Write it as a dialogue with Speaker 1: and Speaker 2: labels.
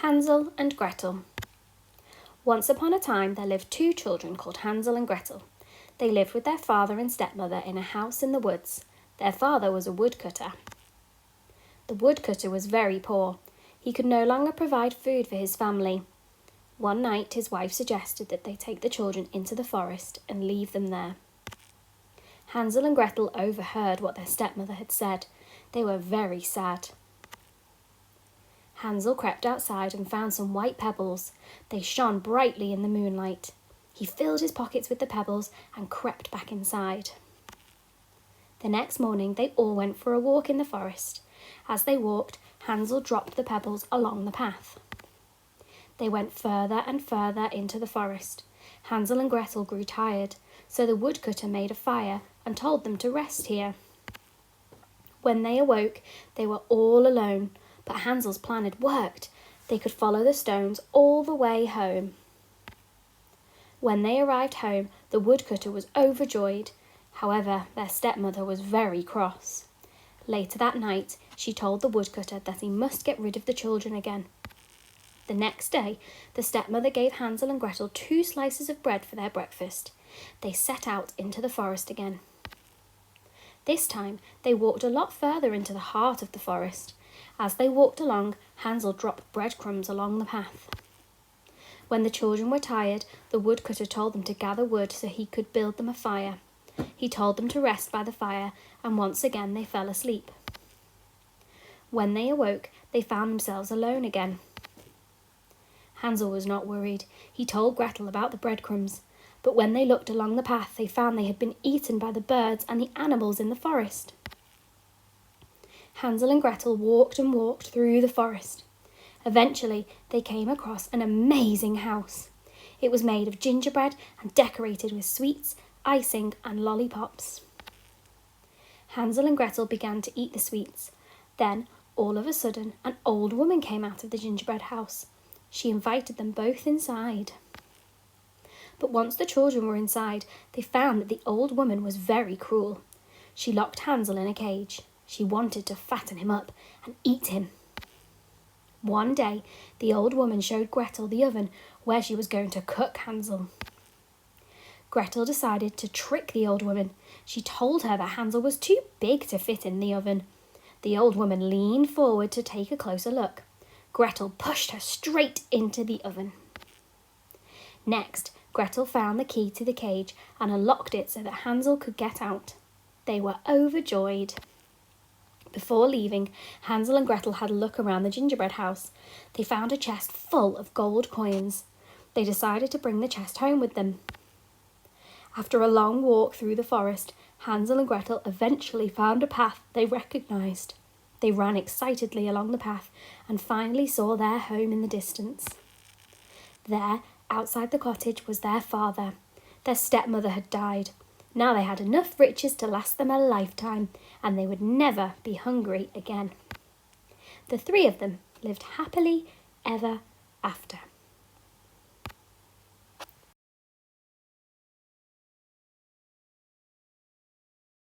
Speaker 1: Hansel and Gretel. Once upon a time there lived two children called Hansel and Gretel. They lived with their father and stepmother in a house in the woods. Their father was a woodcutter. The woodcutter was very poor. He could no longer provide food for his family. One night his wife suggested that they take the children into the forest and leave them there. Hansel and Gretel overheard what their stepmother had said. They were very sad. Hansel crept outside and found some white pebbles. They shone brightly in the moonlight. He filled his pockets with the pebbles and crept back inside. The next morning they all went for a walk in the forest. As they walked, Hansel dropped the pebbles along the path. They went further and further into the forest. Hansel and Gretel grew tired, so the woodcutter made a fire and told them to rest here. When they awoke, they were all alone, but Hansel's plan had worked. They could follow the stones all the way home. When they arrived home, the woodcutter was overjoyed. However, their stepmother was very cross. Later that night, she told the woodcutter that he must get rid of the children again. The next day, the stepmother gave Hansel and Gretel 2 slices of bread for their breakfast. They set out into the forest again. This time, they walked a lot further into the heart of the forest. As they walked along, Hansel dropped breadcrumbs along the path. When the children were tired, the woodcutter told them to gather wood so he could build them a fire. He told them to rest by the fire, and once again they fell asleep. When they awoke, they found themselves alone again. Hansel was not worried. He told Gretel about the breadcrumbs, but when they looked along the path, they found they had been eaten by the birds and the animals in the forest. Hansel and Gretel walked and walked through the forest. Eventually, they came across an amazing house. It was made of gingerbread and decorated with sweets, icing and lollipops. Hansel and Gretel began to eat the sweets. Then, all of a sudden, an old woman came out of the gingerbread house. She invited them both inside. But once the children were inside, they found that the old woman was very cruel. She locked Hansel in a cage. She wanted to fatten him up and eat him. One day, the old woman showed Gretel the oven where she was going to cook Hansel. Gretel decided to trick the old woman. She told her that Hansel was too big to fit in the oven. The old woman leaned forward to take a closer look. Gretel pushed her straight into the oven. Next, Gretel found the key to the cage and unlocked it so that Hansel could get out. They were overjoyed. Before leaving, Hansel and Gretel had a look around the gingerbread house. They found a chest full of gold coins. They decided to bring the chest home with them. After a long walk through the forest, Hansel and Gretel eventually found a path they recognised. They ran excitedly along the path and finally saw their home in the distance. There, outside the cottage, was their father. Their stepmother had died. Now they had enough riches to last them a lifetime, and they would never be hungry again. The 3 of them lived happily ever after.